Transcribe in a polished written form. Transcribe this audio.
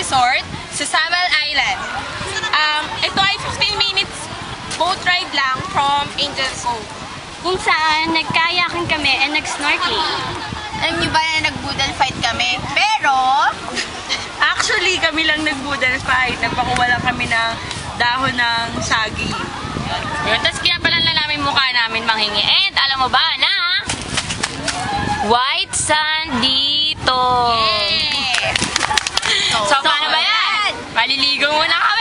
resort sa Samal Island. Ito ay 15 minutes boat ride lang from Angels Cove. Kung saan nagkayaking kami and nag-snorkeling. Alam niyo ba na nag-boodle fight kami? Pero, Actually, kami lang nag-boodle fight. Nagpakuha lang kami ng dahon ng sagi. Yun, tapos kinapalan lang namin mukha namin manghingi. And alam mo ba na white sand dito. yeah! So, paano ba yan? Maliligo muna kami.